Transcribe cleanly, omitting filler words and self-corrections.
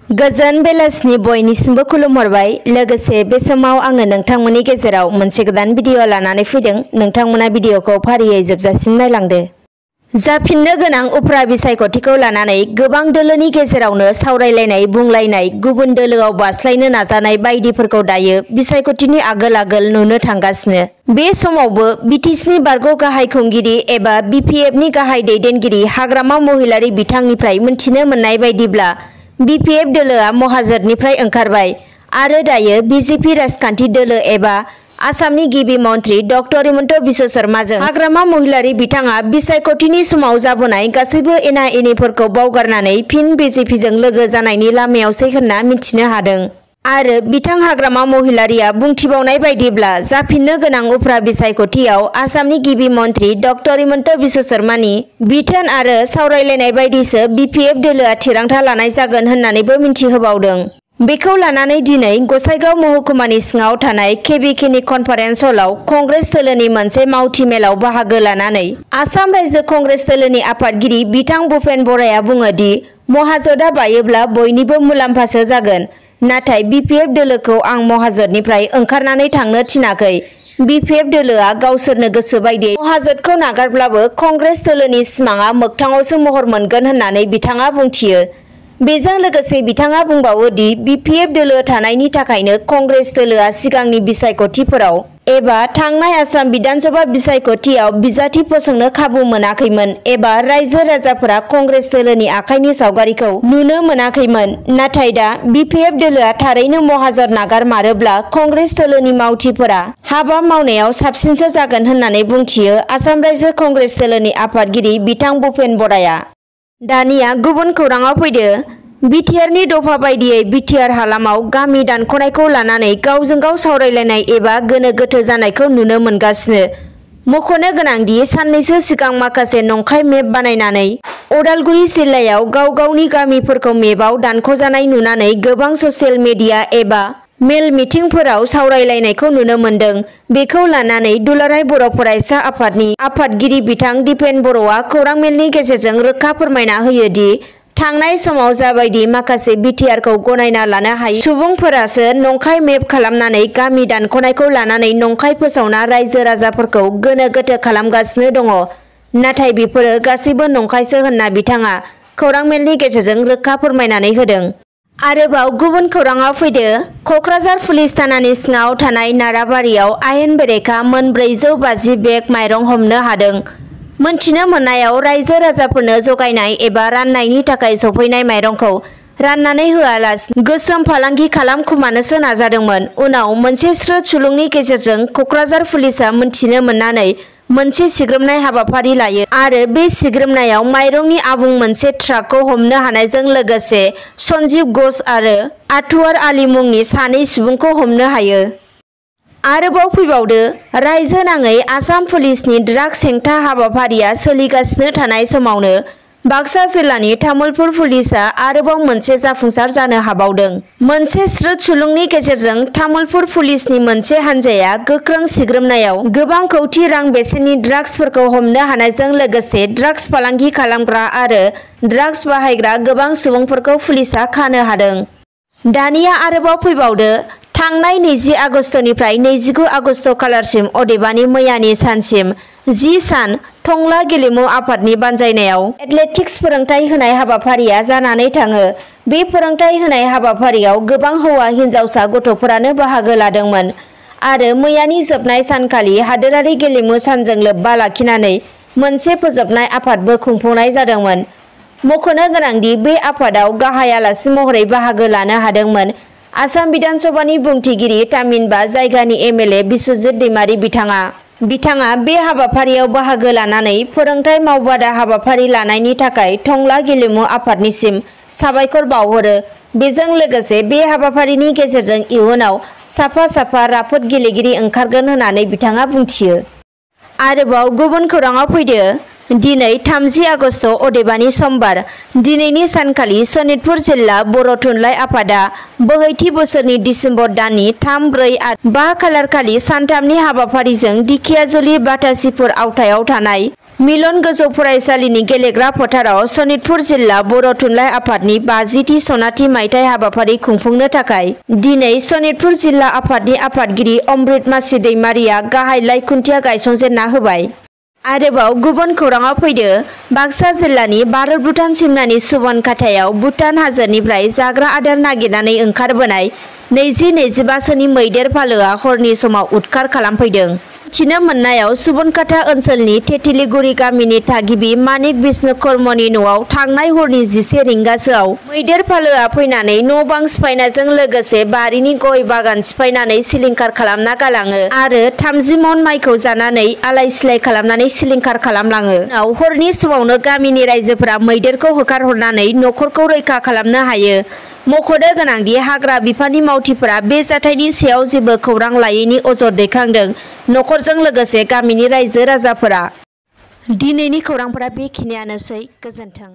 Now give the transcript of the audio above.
गोजोन बेलासिनि बयनिसिमबो खुलुमहरबाय। लोगोसे बे समाव आङो नोंथांमोननि गेजेराव मोनसे गोदान भिडिअ लानानै फैदों। नोंथांमोना भिडिअखौ फारियै जोबजासिम नायलांदो। जाफिननो गोनां उफ्रा बिसायख'थिखौ लानानै गोबां दोलोनि गेजेरावनो सावरायलायनाय, बुंलायनाय, गुबुन दोलोआव बारस्लायनो नाजानाय बायदिफोरखौ दायो बिसायख'थिनि आगोल आगोल नुनो थांगासिनो। बे समावबो बिटिसिनि बारग' गाहाय खुंगिरि एबा बिपिएफनि गाहाय दैदेनगिरि हाग्रामा महिलारी बिथांनिफ्राय मिथिनो मोननाय बायदिब्ला बिपिएफ दोलोआ महाजोतनिफ्राय ओंखारबाय आरो दायो बिजेपि राजखान्थि दोलो एबा आसामनि गिबि मन्त्रि डक्टर हिमन्त बिश्व शर्माजों हाग्रामा महिलारी बिथाङा बिसायख'थिनि समाव जाबोनाय गासैबो एना एनिफोरखौ बावगारनानै फिन बिजेपिजों लोगो जानायनि लामायावसै होनना मिथिनो हादों। आरो बिथां हाग्रामा महिलारीआ बुंथिबावनाय बायदिब्ला जाफिननो गोनां उफ्रा बिसायख'थियाव आसामनि गिबि मन्त्रि डक्टर हिमन्त बिश्व शर्मानि बिथोन आरो सावरायलायनाय बायदिसो बिपिएफ दोलोआ थिरांथा लानाय जागोन होननानैबो मिथिहोबावदों। बेखौ लानानै दिनै गसाइगाव महकुमानि सिङाव थानाय केबिकेनि कनफारेन्स हलाव कंग्रेस दोलोनि मोनसे मावथि मेलाव बाहागो लानानै आसाम रायजो कंग्रेस दोलोनि आफादगिरि बिथां भुपेन बराया बुङो दि महाजोतआ बायोब्ला बयनिबो मुलाम्फासो जागोन। नाथाय बिपिएफ दोलोखौ आं महाजोतनिफ्राय ओंखारनानै थांनो थिनाखै। बिपिएफ दोलोआ गावसोरनो गोसो बायदि महाजोतखौ नागारब्लाबो कंग्रेस दोलोनि सिमाङा मोगथाङावसो महर मोनगोन होननानै बिथाङा बुंथियो। बेजों लोगोसे बिथाङा बुंबावो दि बिपिएफ दोलो थानायनि थाखायनो कंग्रेस दोलोआ सिगांनि बिसायख'थिफोराव एबा थांनाय आसाम बिधानसभा बिसायख'थियाव बिजाथि फसंनो खाबु मोनाखैमोन एबा रायजो राजाफोरा कंग्रेस दोलोनि आखाइनि सावगारिखौ नुनो मोनाखैमोन। नाथाय दा बिपिएफ दोलोआ थारैनो महाजोत नागारमारोब्ला कंग्रेस दोलोनि मावथिफोरा हाबा मावनायाव साबसिनसो जागोन होननानै बुंथियो आसाम रायजो कंग्रेस दोलोनि आफादगिरि बिथां भुपेन बराया। दानिया गुबुन खौराङाव फैदो। बिटिआरनि दफा बायदियै बिटिआर हालामाव गामि दानख'नायखौ लानानै गावजों गाव सावरायलायनाय एबा गोनो गोथो जानायखौ नुनो मोनगासिनो। मख'नो गोनांदि साननैसो सिगां माखासे नंखाय मेप बानायनानै उदालगुरि जिल्लायाव गाव गावनि गामिफोरखौ मेपआव दानख'जानाय नुनानै गोबां ससियेल मिडिया एबा मेल मिटिंफोराव सावरायलायनायखौ नुनो मोन्दों। बेखौ लानानै दुलाराय बर' फरायसा आफादनि आफादगिरि बिथां दिपेन बर'आ खौरां मेलनि गेजेरजों रोखा फोरमायना होयो दि थांनाय समाव जाबायदि माखासे बिटिआरखौ गनायना लानो हायै सुबुंफोरासो नंखाय मेप खालामनानै गामि दानख'नायखौ लानानै नंखाय फोसावना रायजो राजाफोरखौ गोनो गोथो खालामगासिनो दङ। नाथाय बेफोरो गासैबो नंखायसो होनना बिथाङा खौरां मेलनि गेजेरजों रोखा फोरमायनानै होदों। आरोबाव गुबुन खौराङाव फैदो। क'क्राझार पुलिस थानानि सिङाव थानाय नाराबारियाव आयेन बेरेखा मोन 450 बेग माइरं हमनो हादों। मोनथिनो मोननायाव रायजो राजाफोरनो जगायनाय एबा राननायनि थाखाय सफैनाय माइरंखौ राननानै होआलासिनो गोसोम फालांगि खालामखुमानोसो नाजादोंमोन। उनाव मोनसे स्रोद सुलुंनि गेजेरजों क'क्राझार पुलिसआ मोनथिनो मोननानै मोनसे सिग्रोमनाय हाबाफारि लायो आरो बे सिग्रोमनायाव माइरंनि आबुं मोनसे ट्राकखौ हमनो हानायजों लोगोसे सन्जीब घोष आरो आथुवार आली मुंनि सानै सुबुंखौ हमनो हायो। आरोबाव फैबावदो। रायजो नाङै आसाम पुलिसनि ड्राग्स हेंथा हाबाफारिया सोलिगासिनो थानाय समावनो बाक्सा जिल्लानि तामुलपुर पुलिसआ आरोबाव मोनसे जाफुंसार जानो हाबावदों। मोनसे स्रोद सुलुंनि गेजेरजों तामुलपुर पुलिसनि मोनसे हान्जाया गोख्रों सिग्रोमनायाव गोबां कौटि रां बेसेननि ड्राग्सफोरखौ हमनो हानायजों लोगोसे ड्राग्स फालांगि खालामग्रा आरो ड्राग्स बाहायग्रा गोबां सुबुंफोरखौ पुलिसआ खानो हादों। दानिया आरोबाव फैबावदो। थांनाय 20 आगस्तनिफ्राय 29 आगस्त खालारसिम अदेबानि मैयानि सानसिम 10 सान टंला गेलेमु आफादनि बानजायनायाव एथलेटिक्स फोरोंथाय होनाय हाबाफारिया जानानै थाङो। बे फोरोंथाय होनाय हाबाफारियाव गोबां हौवा हिन्जावसा गथ'फोरानो बाहागो लादोंमोन आरो मैयानि जोबनाय सानखालि हादोरारि गेलेमु सानजों लोब्बा लाखिनानै मोनसे फोजोबनाय आफादबो खुंफुंनाय जादोंमोन। मख'नो गोनांदि बे आफादाव गाहाय आलासि महरै बाहागो लानो हादोंमोन आसाम बिधानसभानि बुंथिगिरि थामहिनबा जायगानि एमएलए बिस्वजित दैमारी बिथाङा बे हाबाफारियाव बाहागो लानानै फोरोंथाय मावबादा हाबाफारि लानायनि थाखाय टंला गेलेमु आफादनिसिम साबायखर बावहरो। बेजों लोगोसे बे हाबाफारिनि गेजेरजों इयुनाव साफा राफोद गेलेगिरि ओंखारगोन होननानै बिथाङा बुंथियो। आरोबाव गुबुन खौराङाव फैदो। दिनै 30 आगस्त अदेबानि समबार दिनैनि सानखालि सनितपुर जिल्ला बर' थुनलाइ आफादा बोहैथि बोसोरनि डिसेम्बर दाननि 3, 4 आरो 5 खालारखालि सानथामनि हाबाफारिजों दिखियाजुलि बाटासिपुर आवथायाव थानाय मिलन गोजौ फरायसालिनि गेलेग्रा फोथाराव सनितपुर जिल्ला बर' थुनलाइ आफादनि 50थि सनाथि मायथाइ हाबाफारि खुंफुंनो थाखाय दिनै सनितपुर जिल्ला आफादनि आफादगिरि अमृत मासि दैमारिया गाहाय लाइखुन्थिया गायसनजेनना होबाय। आरोबाव गुबुन खौराङाव फैदो बाक्सा जिल्लानि भारत भुटान सिमनानि सुबनखाथायाव भुटान हाजोनिफ्राय जाग्रा आदार नागिरनानै ओंखारबोनाय 20-25सोनि मैदेर फालोआ हरनि समाव उदखार खालामफैदों। मिथिनो मोननायाव सुबनखाथा ओनसोलनि तेथिलिगुरि गामिनि थागिबि मानिक बिष्णु कर्मनि न'आव थांनाय हरनि 11 रिंगासोआव मैदेर फालोआ फैनानै न' बां सिफायनायजों लोगोसे बारिनि गय बागान सिफायनानै सिलिंखार खालामना गालाङो आरो 30 मन माइखौ जानानै आलाय सिलाय खालामनानै सिलिंखार खालामलाङो। उनाव हरनि समावनो गामिनि रायजोफोरा मैदेरखौ होखारहरनानै न'खरखौ रैखा खालामनो हायो। मख'नो गोनांदि हाग्रा बिफाननि मावथिफोरा बे जाथायनि सायाव जेबो खौरां लायैनि अजद दैखांदों न'खरजों लोगोसे गामिनि रायजो राजाफोरा। दिनैनि खौरांफोरा बेखिनियानोसै। गोजोन्थों।